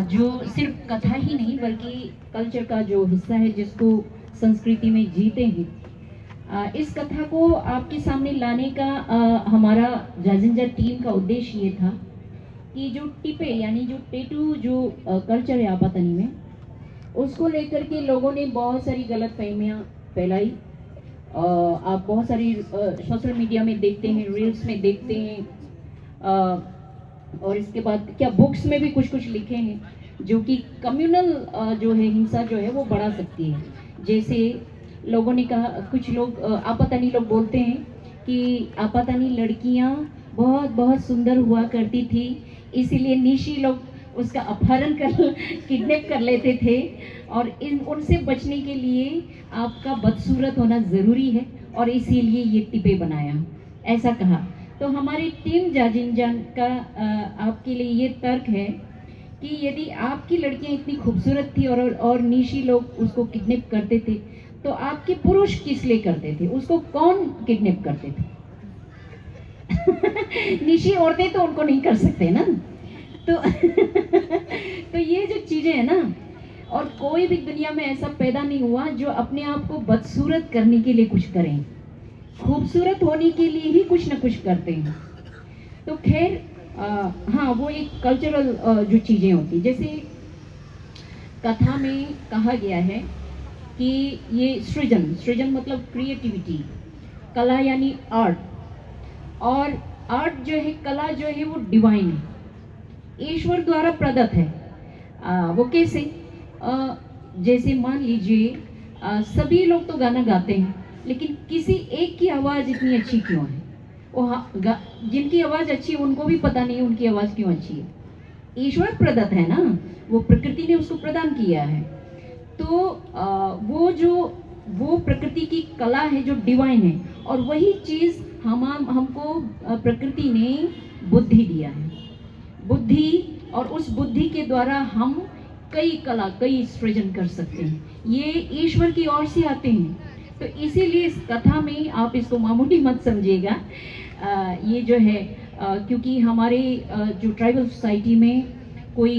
जो सिर्फ कथा ही नहीं बल्कि कल्चर का जो हिस्सा है, जिसको संस्कृति में जीते हैं। इस कथा को आपके सामने लाने का हमारा जाजिंजा टीम का उद्देश्य ये था कि जो टिपे यानी जो टेटू जो कल्चर है आपातनी में, उसको लेकर के लोगों ने बहुत सारी गलतफहमियां फैलाई। आप बहुत सारी सोशल मीडिया में देखते हैं, रील्स में देखते हैं, और इसके बाद क्या बुक्स में भी कुछ कुछ लिखे हैं जो कि कम्युनल जो है हिंसा जो है वो बढ़ा सकती है। जैसे लोगों ने कहा, कुछ लोग आपातनी लोग बोलते हैं कि आपातनी लड़कियां बहुत बहुत सुंदर हुआ करती थी, इसीलिए निशी लोग उसका अपहरण कर किडनैप कर लेते थे, और उनसे बचने के लिए आपका बदसूरत होना ज़रूरी है और इसीलिए ये टिपे बनाया, ऐसा कहा। तो हमारी टीम जाजिंजान का आपके लिए ये तर्क है कि यदि आपकी लड़कियां इतनी खूबसूरत थी और निशी लोग उसको किडनैप करते थे, तो आपके पुरुष किस लिए करते थे? उसको कौन किडनैप करते थे? निशी औरतें तो उनको नहीं कर सकते ना। तो तो ये जो चीजें है ना, और कोई भी दुनिया में ऐसा पैदा नहीं हुआ जो अपने आप को बदसूरत करने के लिए कुछ करें, खूबसूरत होने के लिए ही कुछ ना कुछ करते हैं। तो खैर हाँ, वो एक कल्चरल जो चीजें होती, जैसे कथा में कहा गया है कि ये सृजन मतलब क्रिएटिविटी, कला यानी आर्ट, और आर्ट जो है, कला जो है वो डिवाइन है, ईश्वर द्वारा प्रदत्त है। वो कैसे? जैसे मान लीजिए सभी लोग तो गाना गाते हैं, लेकिन किसी एक की आवाज़ इतनी अच्छी क्यों है? वो जिनकी आवाज़ अच्छी है उनको भी पता नहीं उनकी आवाज़ क्यों अच्छी है। ईश्वर प्रदत्त है ना, वो प्रकृति ने उसको प्रदान किया है। तो वो प्रकृति की कला है जो डिवाइन है, और वही चीज़ हमको प्रकृति ने बुद्धि दिया है, बुद्धि, और उस बुद्धि के द्वारा हम कई सृजन कर सकते हैं। ये ईश्वर की ओर से आते हैं। तो इसीलिए इस कथा में आप इसको मामूली मत समझिएगा। ये जो है क्योंकि हमारे जो ट्राइबल सोसाइटी में कोई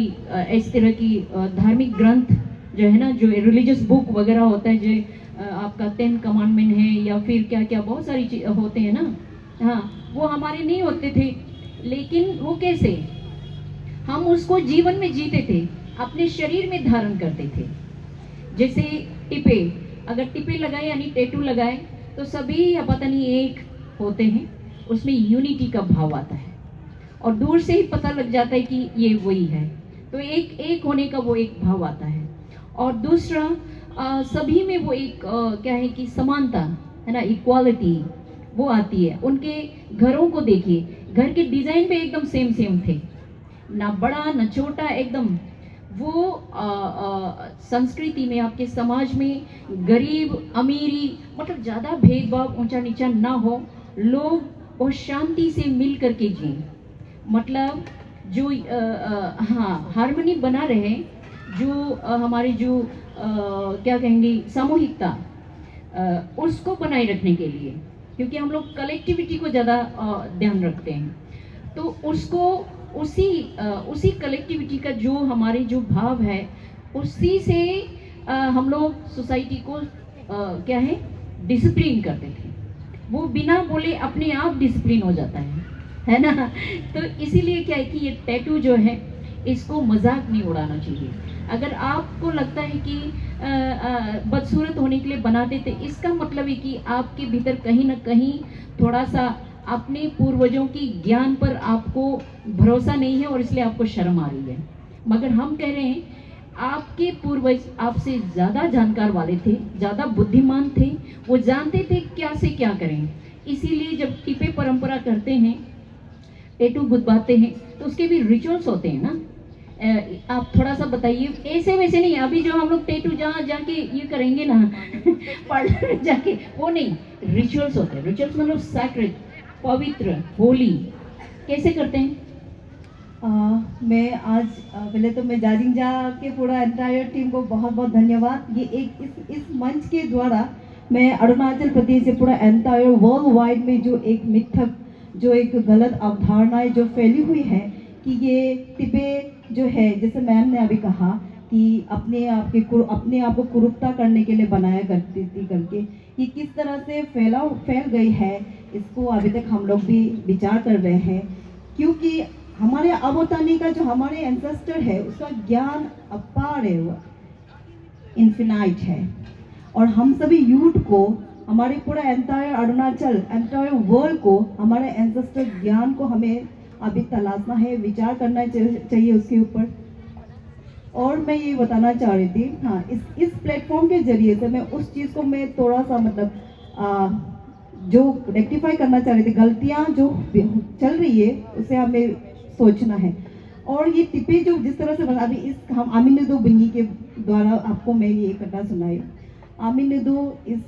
इस तरह की धार्मिक ग्रंथ जो है ना, जो रिलीजियस बुक वगैरह होता है, जो आपका 10 कमांडमेंट है या फिर क्या क्या बहुत सारी चीज़ होते हैं ना, हाँ, वो हमारे नहीं होते थे। लेकिन वो कैसे? हम उसको जीवन में जीते थे, अपने शरीर में धारण करते थे। जैसे टिपे, अगर टिपे लगाए यानी टैटू लगाए तो सभी पता नहीं एक होते हैं, उसमें यूनिटी का भाव आता है, और दूर से ही पता लग जाता है कि ये वही है। तो एक होने का वो एक भाव आता है। और दूसरा सभी में वो एक क्या है कि समानता है ना, इक्वालिटी वो आती है। उनके घरों को देखिए, घर के डिजाइन पे एकदम सेम थे, ना बड़ा ना छोटा, एकदम वो संस्कृति में, आपके समाज में गरीब अमीरी मतलब ज़्यादा भेदभाव ऊंचा नीचा ना हो, लोग बहुत शांति से मिल करके जिए, मतलब जो हाँ हार्मनी बना रहे, जो हमारे जो क्या कहेंगे सामूहिकता, उसको बनाए रखने के लिए, क्योंकि हम लोग कलेक्टिविटी को ज़्यादा ध्यान रखते हैं। तो उसको उसी कलेक्टिविटी का जो हमारे जो भाव है, उसी से हम लोग सोसाइटी को क्या है डिसिप्लिन करते थे। वो बिना बोले अपने आप डिसिप्लिन हो जाता है ना। तो इसीलिए क्या है कि ये टैटू जो है, इसको मजाक नहीं उड़ाना चाहिए। अगर आपको लगता है कि बदसूरत होने के लिए बनाते थे, इसका मतलब है कि आपके भीतर कहीं ना कहीं थोड़ा सा अपने पूर्वजों की ज्ञान पर आपको भरोसा नहीं है, और इसलिए आपको शर्म आ रही है। मगर हम कह रहे हैं आपके पूर्वज आपसे ज़्यादा जानकार वाले थे, ज़्यादा बुद्धिमान थे, वो जानते थे क्या से क्या करें। इसीलिए जब टिपे परंपरा करते हैं, टैटू गुदवाते हैं, तो उसके भी रिचुअल्स होते हैं ना। आप थोड़ा सा बताइए, ऐसे वैसे नहीं, अभी जो हम लोग टैटू जहाँ जाके ये करेंगे ना पार्लर में जाके, वो नहीं, रिचुअल्स होते हैं। रिचुअल्स मतलब सैक्रेड, पवित्र, होली। कैसे करते हैं? मैं आज पहले तो मैं जाजिंजा के पूरा एंटायर टीम को बहुत बहुत धन्यवाद। ये एक इस मंच के द्वारा मैं अरुणाचल प्रदेश से पूरा एंटायर वर्ल्ड वाइड में जो एक मिथक, जो एक गलत अवधारणाएं जो फैली हुई है कि ये टिपे जो है, जैसे मैम ने अभी कहा कि अपने आप को कुरूपता करने के लिए बनाया करती थी करके, ये किस तरह से फैल गई है, इसको अभी तक हम लोग भी विचार कर रहे हैं। क्योंकि हमारे अवतानी का जो हमारे एंसेस्टर है उसका ज्ञान अपार है, वो इन्फिनाइट है। और हम सभी यूथ को, हमारे पूरा एंटायर अरुणाचल, एंटायर वर्ल्ड को हमारे एंसेस्टर ज्ञान को हमें अभी तलाशना है, विचार करना चाहिए उसके ऊपर। और मैं ये बताना चाह रही थी, हाँ, इस प्लेटफॉर्म के जरिए से मैं उस चीज़ को मैं थोड़ा सा जो रेक्टिफाई करना चाह रही थी, गलतियाँ जो चल रही है उसे हमें सोचना है। और ये टिपे जो जिस तरह से अभी हम आमिनुदो बिंगी के द्वारा आपको मैं ये कथा सुनाई। आमिनुदो इस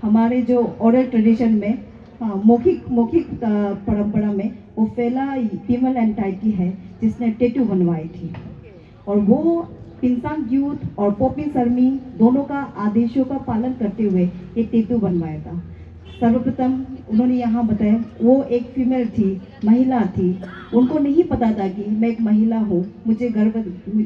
हमारे जो ओरल ट्रेडिशन में, हाँ, मौखिक परंपरा में वो पहला फीमेल एंटाइटी है जिसने टैटू बनवाई थी। और वो पिनसांग यूथ और पोपी सरमी दोनों का आदेशों का पालन करते हुए ये टैटू बनवाया था। सर्वप्रथम उन्होंने यहाँ बताया वो एक फीमेल थी, महिला थी, उनको नहीं पता था कि मैं एक महिला हूँ, मुझे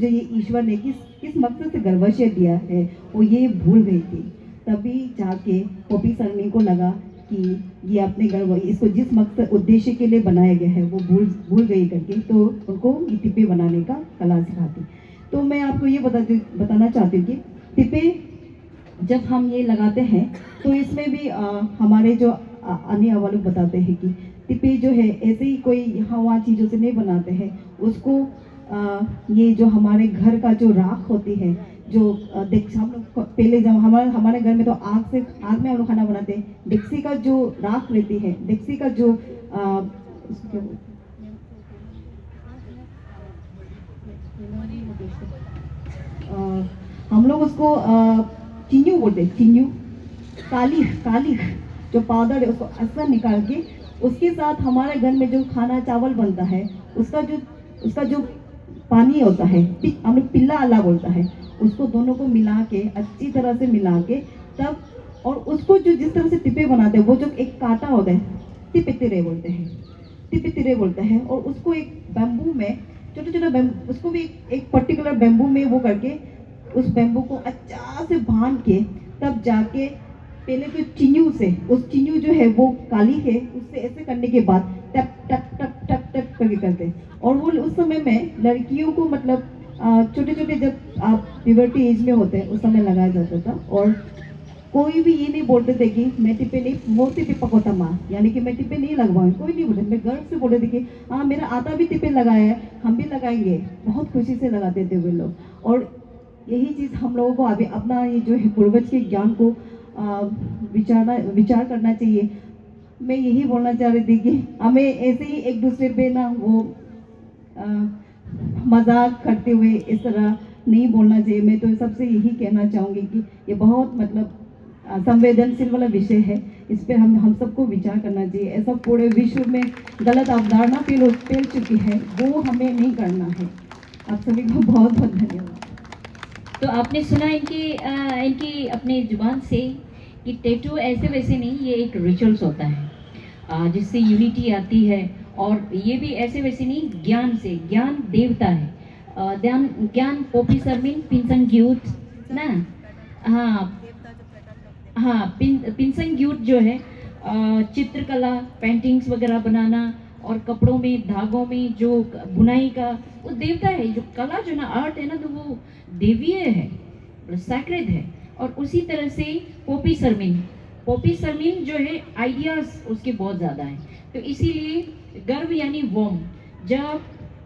ये ईश्वर ने किस मकसद से गर्भाशय दिया है, वो ये भूल गई थी। तभी जाके पोपी सरमी को लगा कि ये अपने इसको जिस मकसद उद्देश्य के लिए बनाया गया है वो भूल गई करके, तो उनको ये टिप्पे बनाने का कला सिखाती। तो मैं आपको ये बताना चाहती हूँ कि टिप्पे जब हम ये लगाते हैं तो इसमें भी हमारे जो आने वाले लोग बताते हैं कि टिप्पे जो है ऐसे ही कोई यहाँ वहाँ चीज़ों से नहीं बनाते हैं उसको। ये जो हमारे घर का जो राख होती है, जो हम लोग पहले जब हमारे घर में तो आग में हम लोग खाना बनाते हैं, डेक्सी का जो राख रहती है, डेक्सी का जो हम लोग उसको चिन्यू बोलते हैं, चिन्यू, काली जो पाउडर है उसको असर निकाल के उसके साथ हमारे घर में जो खाना चावल बनता है उसका जो पानी होता है, हम लोग पिल्ला अला बोलता है, उसको दोनों को मिला के अच्छी तरह से मिला के तब, और उसको जो जिस तरह से टिप्पे बनाते हैं वो जो एक कांटा होता है टिपितिरे बोलते हैं, और उसको एक बैम्बू में छोटा उसको भी एक पर्टिकुलर बैम्बू में वो करके उस बैम्बू को अच्छा से बांध के तब जाके पहले तो चिन्यू जो है वो काली है, उससे ऐसे करने के बाद टक टक टक टक टक करके करते। और वो उस समय में लड़कियों को मतलब छोटे जब आप प्यूबर्टी एज में होते हैं उस समय लगाया जाता था। और कोई भी ये नहीं बोलते थे कि मैं टिप्पे नहीं, वो टिप्पे पकोता माँ, यानी कि मैं टिप्पे नहीं लगवाऊँ, कोई नहीं बोलते। मैं गर्व से बोलते थे कि हाँ मेरा आता भी टिप्पे लगाया है, हम भी लगाएंगे, बहुत खुशी से लगाते थे वे लोग। और यही चीज़ हम लोगों को अभी अपना ये जो है पूर्वज के ज्ञान को विचार करना चाहिए। मैं यही बोलना चाह रही थी कि हमें ऐसे ही एक दूसरे पे ना वो मजाक करते हुए इस तरह नहीं बोलना चाहिए। मैं तो सबसे यही कहना चाहूँगी कि ये बहुत मतलब संवेदनशील वाला विषय है, इस पर हम सबको विचार करना चाहिए। ऐसा पूरे विश्व में गलत अवधारणा फैल चुकी है, वो हमें नहीं करना है। आप सभी को बहुत बहुत धन्यवाद। तो आपने सुना इनकी अपने जुबान से कि टैटू ऐसे वैसे नहीं, ये एक रिचुअल्स होता है जिससे यूनिटी आती है। और ये भी ऐसे वैसे नहीं, ज्ञान से, ज्ञान देवता है। ज्ञान पोपी सरमिन पिनसंग यूथ ना, हाँ पिनसंग यूथ जो है चित्रकला, पेंटिंग्स वगैरह बनाना और कपड़ों में, धागों में जो बुनाई का, वो देवता है। जो कला जो ना आर्ट है ना, तो वो देवीय है, सैक्रेड है। और उसी तरह से पोपी सरमिन जो है आइडियाज उसके बहुत ज़्यादा हैं। तो इसीलिए गर्भ यानी वॉम, जब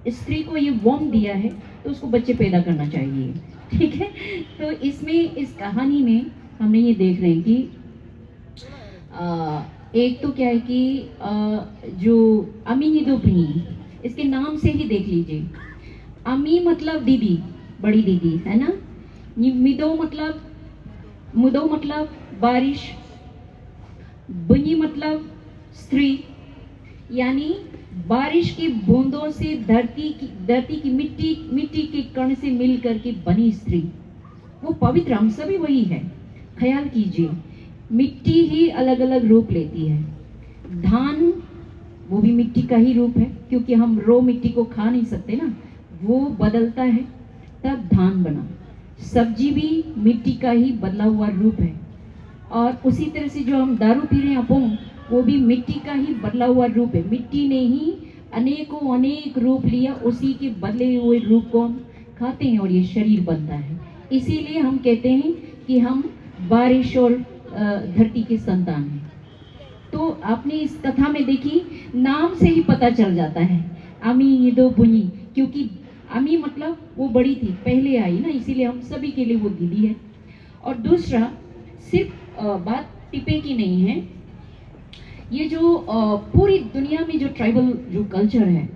स्त्री को ये वॉम दिया है तो उसको बच्चे पैदा करना चाहिए, ठीक है। तो इसमें इस कहानी में हमने ये देख रहे हैं कि एक तो क्या है कि जो अमीनिदोप्नी, इसके नाम से ही देख लीजिए। अमी मतलब दीदी, बड़ी दीदी है ना, मुदो मतलब बारिश, बुनी मतलब स्त्री, यानी बारिश की बूंदों से धरती की मिट्टी के कण से मिल करके बनी स्त्री, वो पवित्र, हम सभी वही है। ख्याल कीजिए, मिट्टी ही अलग अलग रूप लेती है। धान वो भी मिट्टी का ही रूप है, क्योंकि हम रो मिट्टी को खा नहीं सकते ना। वो बदलता है तब धान बना। सब्जी भी मिट्टी का ही बदला हुआ रूप है, और उसी तरह से जो हम दारू पी रहे हैं अपोंग, वो भी मिट्टी का ही बदला हुआ रूप है। मिट्टी ने ही अनेकों अनेक रूप लिया, उसी के बदले हुए रूप को हम खाते हैं और ये शरीर बनता है। इसीलिए हम कहते हैं कि हम बारिश और धरती के संतान हैं। तो आपने इस कथा में देखी, नाम से ही पता चल जाता है अमी निदो बुनी, क्योंकि अमी मतलब वो बड़ी थी, पहले आई ना, इसीलिए हम सभी के लिए वो दीदी है। और दूसरा, सिर्फ बात टिपे की नहीं है, ये जो पूरी दुनिया में जो ट्राइबल जो कल्चर है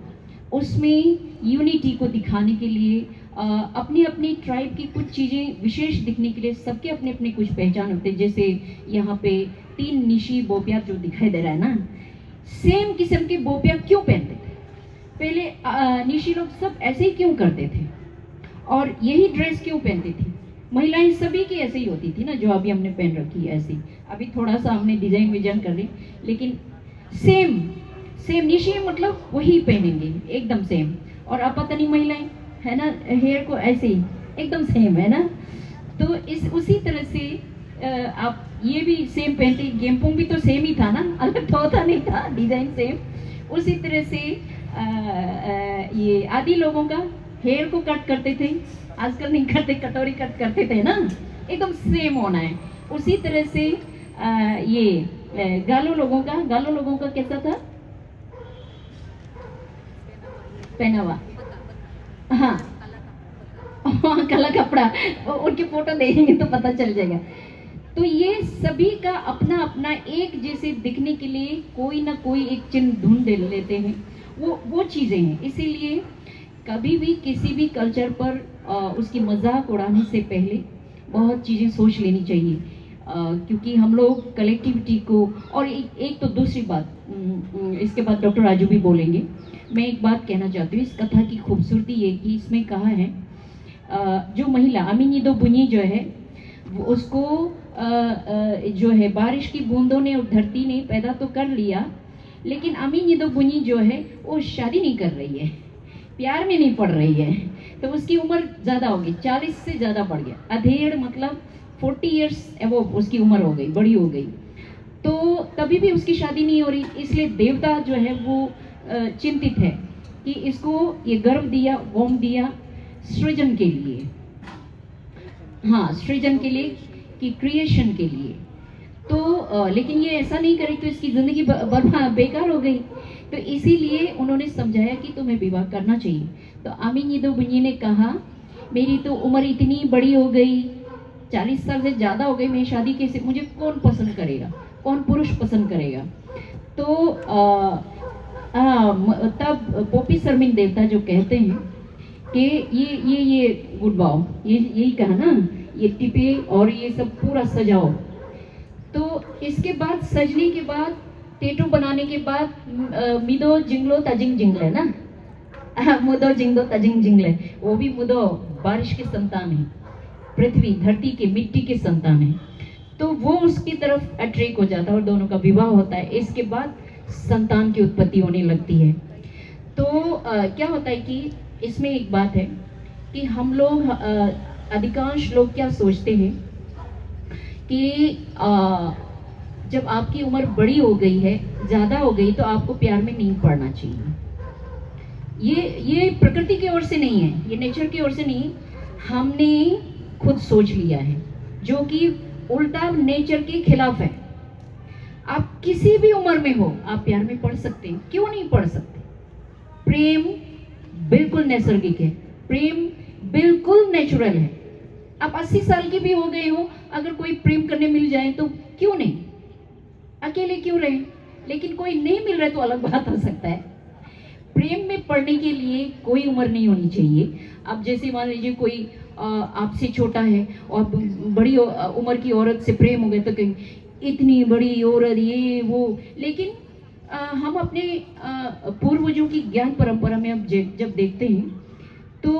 उसमें यूनिटी को दिखाने के लिए, अपनी अपनी ट्राइब की कुछ चीज़ें विशेष दिखने के लिए सबके अपने अपने कुछ पहचान होते हैं। जैसे यहाँ पे 3 निशी बोपिया जो दिखाई दे रहा है ना, सेम किस्म के बोपिया क्यों पहनते थे? पहले निशी लोग सब ऐसे ही क्यों करते थे और यही ड्रेस क्यों पहनती थी? महिलाएं सभी की ऐसे ही होती थी ना, जो अभी हमने पहन रखी है ऐसी। अभी थोड़ा सा हमने डिजाइन विजन कर ली, लेकिन सेम सेम निशी मतलब वही पहनेंगे एकदम सेम। और अपतनी महिलाएं है ना, हेयर को ऐसे ही एकदम सेम है ना। तो इस उसी तरह से आप ये भी सेम पहनते। गेमपुंग भी तो सेम ही था ना, अलग तो होता नहीं था, डिजाइन सेम। उसी तरह से ये आदि लोगों का हेयर को कट करते थे, आजकल नहीं करते, कटोरी कट करते थे ना, एकदम सेम होना है। उसी तरह से ये गालो लोगों का कैसा था पहनावा? हाँ हाँ, काला कपड़ा, उनकी फोटो देखेंगे तो पता चल जाएगा। तो ये सभी का अपना अपना एक जैसे दिखने के लिए कोई ना कोई एक चिन्ह ढूंढ लेते हैं, वो चीज़ें हैं। इसीलिए कभी भी किसी भी कल्चर पर उसकी मजाक उड़ाने से पहले बहुत चीज़ें सोच लेनी चाहिए, क्योंकि हम लोग कलेक्टिविटी को। और एक तो दूसरी बात, इसके बाद डॉक्टर राजू भी बोलेंगे। मैं एक बात कहना चाहती हूँ, इस कथा की खूबसूरती ये कि इसमें कहा है जो महिला अमीनिदो बुनी जो है, उसको जो है बारिश की बूंदों ने और धरती ने पैदा तो कर लिया, लेकिन अमीनिदो बुनी जो है वो शादी नहीं कर रही है, प्यार में नहीं पड़ रही है। तो उसकी उम्र ज़्यादा होगी, 40 से ज़्यादा बढ़ गया, अधेड़ मतलब 40 ईयर्स एवोव उसकी उम्र हो गई, बड़ी हो गई। तो तभी भी उसकी शादी नहीं हो रही, इसलिए देवता जो है वो चिंतित है कि इसको ये गर्भ दिया, वोम दिया सृजन के लिए, हाँ सृजन के लिए, कि क्रिएशन के लिए। तो लेकिन ये ऐसा नहीं करे तो इसकी ज़िंदगी बर्बाद बेकार हो गई। तो इसीलिए उन्होंने समझाया कि तुम्हें विवाह करना चाहिए। तो अमीनिदो बुनी ने कहा, मेरी तो उम्र इतनी बड़ी हो गई, 40 साल से ज़्यादा हो गई, मैं शादी कैसे, मुझे कौन पसंद करेगा, कौन पुरुष पसंद करेगा? तो तब पोपी सरमिन देवता जो कहते हैं कि ये गुड बाओ, ये यही कहा ना, ये टिपे और ये सब पूरा सजाओ। तो इसके बाद सजने के बाद, टेटू बनाने के बाद मिदो जिंगलो तजिंग जिंगले ना, मुदो जिंगदो तजिंग जिंगले, वो भी मुदो बारिश के संतान है, पृथ्वी धरती के मिट्टी के संतान है। तो वो उसकी तरफ अट्रैक्ट हो जाता है और दोनों का विवाह होता है। इसके बाद संतान की उत्पत्ति होने लगती है। तो क्या होता है कि इसमें एक बात है कि हम लोग अधिकांश लोग क्या सोचते हैं कि जब आपकी उम्र बड़ी हो गई है, ज़्यादा हो गई, तो आपको प्यार में नहीं पड़ना चाहिए। ये प्रकृति की ओर से नहीं है, ये नेचर की ओर से नहीं, हमने खुद सोच लिया है, जो कि उल्टा नेचर के खिलाफ है। आप किसी भी उम्र में हो, आप प्यार में पड़ सकते हैं, क्यों नहीं पड़ सकते? प्रेम बिल्कुल नैसर्गिक है, प्रेम बिल्कुल नेचुरल है। आप 80 साल की भी हो गए हो, अगर कोई प्रेम करने मिल जाए तो क्यों नहीं, अकेले क्यों रहे? लेकिन कोई नहीं मिल रहा है तो अलग बात हो सकता है। प्रेम में पड़ने के लिए कोई उम्र नहीं होनी चाहिए। अब जैसे मान लीजिए कोई आपसे छोटा है और बड़ी उम्र की औरत से प्रेम हो गया, तो कहीं इतनी बड़ी औरत ये वो। लेकिन हम अपने पूर्वजों की ज्ञान परंपरा में अब जब देखते हैं तो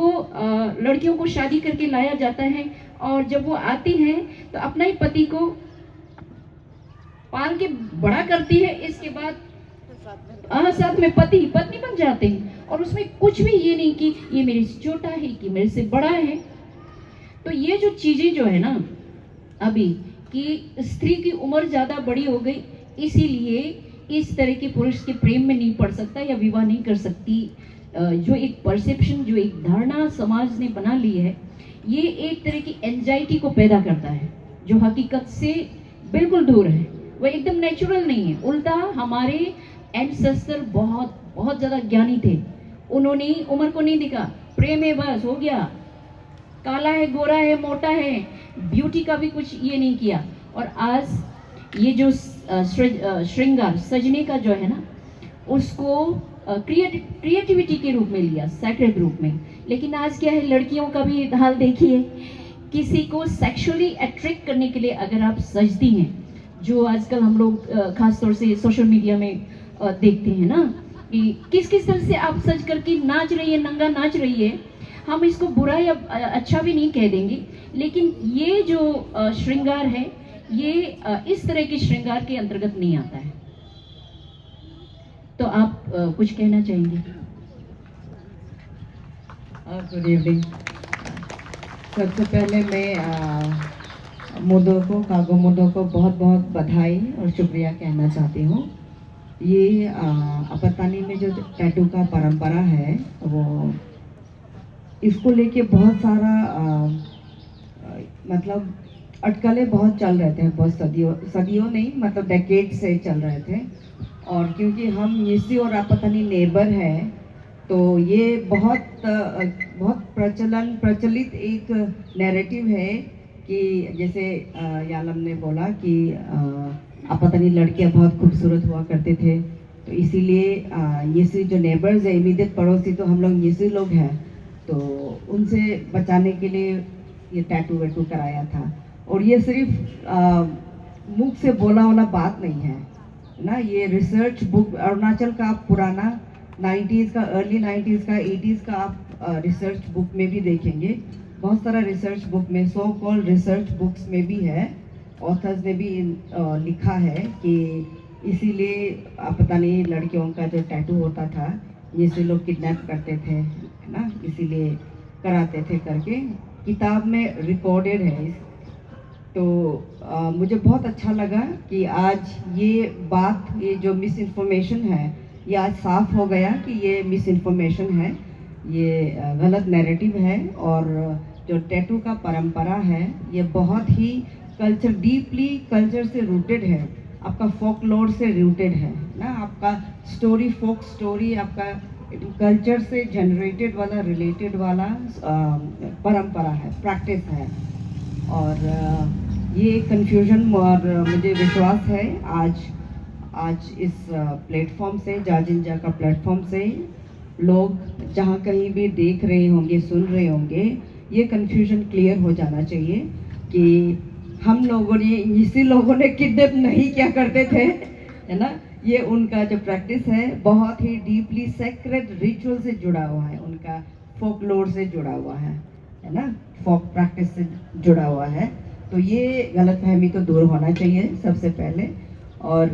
लड़कियों को शादी करके लाया जाता है, और जब वो आती हैं तो अपना ही पति को पाल के बड़ा करती है। इसके बाद साथ में पति पत्नी बन जाते हैं, और उसमें कुछ भी ये नहीं कि ये मेरे से छोटा है कि मेरे से बड़ा है। तो ये जो चीज़ें जो है ना अभी कि स्त्री की उम्र ज़्यादा बड़ी हो गई, इसीलिए इस तरह के पुरुष के प्रेम में नहीं पड़ सकता या विवाह नहीं कर सकती। जो एक परसेप्शन, जो एक धारणा समाज ने बना ली है, ये एक तरह की एंजाइटी को पैदा करता है जो हकीकत से बिल्कुल दूर है, वो एकदम नेचुरल नहीं है। उल्टा हमारे एंसेस्टर बहुत बहुत ज़्यादा ज्ञानी थे, उन्होंने उम्र को नहीं देखा, प्रेम है बस हो गया, काला है गोरा है मोटा है, ब्यूटी का भी कुछ ये नहीं किया। और आज ये जो श्रृंगार सजने का जो है ना, उसको क्रिएटिविटी के रूप में लिया, सैक्रेड रूप में। लेकिन आज क्या है, लड़कियों का भी हाल देखिए, किसी को सेक्सुअली अट्रैक्ट करने के लिए अगर आप सजती हैं, जो आजकल हम लोग खास तौर से सोशल मीडिया में देखते हैं ना कि किस किस तरह से आप सज करके नाच रही है, नंगा नाच रही है। हम इसको बुरा या अच्छा भी नहीं कह देंगे, लेकिन ये जो श्रृंगार है, ये इस तरह के श्रृंगार के अंतर्गत नहीं आता है। तो आप कुछ कहना चाहेंगे? Good evening. सबसे पहले मैं मोदो को, कागो मोदो को बहुत बहुत बधाई और शुक्रिया कहना चाहती हूँ। ये अपतानी में जो टैटू का परंपरा है, वो इसको लेके बहुत सारा मतलब अटकलें बहुत चल रहे थे, बहुत सदियों नहीं, मतलब डेकेड से चल रहे थे। और क्योंकि हम निसी और अपतानी नेबर हैं, तो ये बहुत प्रचलित एक नैरेटिव है कि जैसे यालम ने बोला कि अपतानी लड़कियां बहुत खूबसूरत हुआ करते थे, तो इसीलिए ये जो नेबर्स है, इमीडिएट पड़ोसी, तो हम लोग ये लोग हैं, तो उनसे बचाने के लिए ये टैटू वैटू कराया था। और ये सिर्फ मुख से बोला वाला बात नहीं है ना, ये रिसर्च बुक, अरुणाचल का पुराना 90s का, अर्ली 90s का, 80s का आप रिसर्च बुक में भी देखेंगे, बहुत सारा रिसर्च बुक में, सो कॉल्ड रिसर्च बुक्स में भी है, ऑथर्स ने भी लिखा है कि इसीलिए पता नहीं लड़कियों का जो टैटू होता था, ये से लोग किडनैप करते थे, है ना, इसीलिए कराते थे करके किताब में रिकॉर्डेड है। तो मुझे बहुत अच्छा लगा कि आज ये बात, ये जो मिस इन्फॉर्मेशन है, ये आज साफ हो गया कि ये मिस इन्फॉर्मेशन है, ये गलत नैरेटिव है। और जो टैटू का परंपरा है, ये बहुत ही डीपली कल्चर से रूटेड है, आपका फोकलोर से रूटेड है ना, आपका स्टोरी, फोक स्टोरी, आपका कल्चर से जनरेटेड वाला, रिलेटेड वाला परंपरा है, प्रैक्टिस है। और ये कन्फ्यूजन, और मुझे विश्वास है आज इस प्लेटफॉर्म से, जाजिंजा का प्लेटफॉर्म से, लोग जहाँ कहीं भी देख रहे होंगे, सुन रहे होंगे, ये कन्फ्यूजन क्लियर हो जाना चाहिए कि हम लोगों ने, इसी लोगों ने किडनैप नहीं क्या करते थे, है ना। ये उनका जो प्रैक्टिस है बहुत ही डीपली सेक्रेड रिचुअल से जुड़ा हुआ है, उनका फोकलोर से जुड़ा हुआ है ना, फोक प्रैक्टिस से जुड़ा हुआ है। तो ये गलतफहमी तो दूर होना चाहिए सबसे पहले। और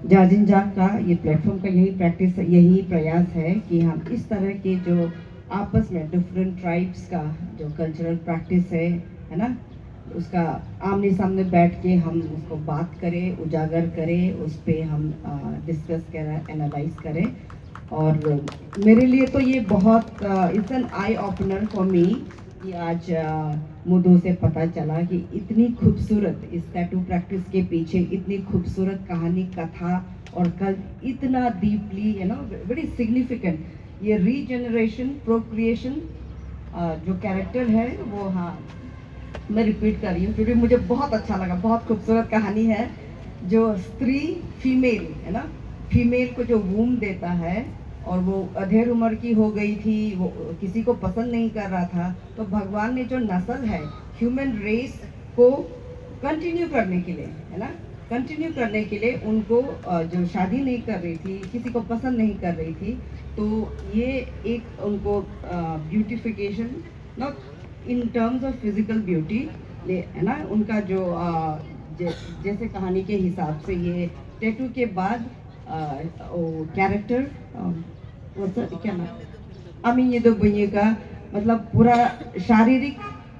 जाजिंजा का ये प्लेटफॉर्म का यही प्रैक्टिस, यही प्रयास है कि हम इस तरह के जो आपस में डिफरेंट ट्राइब्स का जो कल्चरल प्रैक्टिस है ना, उसका आमने सामने बैठ के हम उसको बात करें, उजागर करें, उस पर हम डिस्कस करें, एनालाइज करें। और मेरे लिए तो ये बहुत it's an eye opener for me कि आज मुद्दों से पता चला कि इतनी खूबसूरत, इस टैटू प्रैक्टिस के पीछे इतनी खूबसूरत कहानी, कथा और कल इतना deeply, you know, very significant. ये रीजनरेशन, प्रोक्रिएशन जो कैरेक्टर है वो, हाँ मैं रिपीट कर रही हूँ क्योंकि मुझे बहुत अच्छा लगा, बहुत खूबसूरत कहानी है। जो स्त्री, फीमेल है ना, फीमेल को जो वूम देता है, और वो अधेड़ उम्र की हो गई थी, वो किसी को पसंद नहीं कर रहा था, तो भगवान ने जो नस्ल है, ह्यूमन रेस को कंटिन्यू करने के लिए, है ना, कंटिन्यू करने के लिए उनको जो शादी नहीं कर रही थी, किसी को पसंद नहीं कर रही थी, तो ये एक उनको beautification, not in terms of physical beauty, है ना, उनका जो जैसे कहानी के हिसाब से ये टैटू के बाद कैरेक्टर, क्या नाम, अमी ये दो बुनिया का मतलब पूरा शारीरिक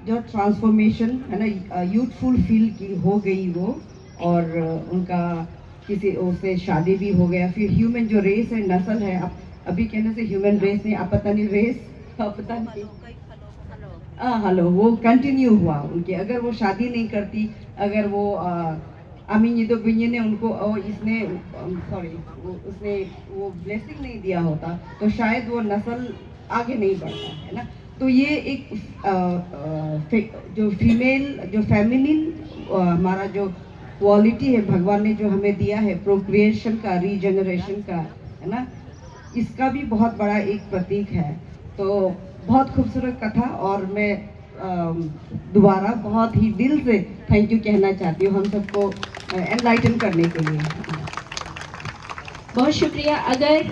जो ट्रांसफॉर्मेशन है ना, यूथफुल फील की हो गई वो, और उनका किसी उससे शादी भी हो गया। फिर ह्यूमन जो रेस है, नस्ल है, अब अभी कहने से ह्यूमन रेस नहीं, आप पता नहीं रेस, पता नहीं, हेलो, वो कंटिन्यू हुआ उनके। अगर वो शादी नहीं करती, अगर वो अमीन ये तो बिन्य ने उनको इसने सॉरी उसने वो ब्लेसिंग नहीं दिया होता, तो शायद वो नस्ल आगे नहीं बढ़ता, है ना। तो ये एक जो फीमेल जो फेमिनिन हमारा जो क्वालिटी है भगवान ने जो हमें दिया है, प्रोक्रिएशन का, रीजनरेशन का, है ना, इसका भी बहुत बड़ा एक प्रतीक है। तो बहुत खूबसूरत कथा, और मैं दोबारा बहुत ही दिल से थैंक यू कहना चाहती हूँ हम सबको एनलाइटन करने के लिए। बहुत शुक्रिया। अगर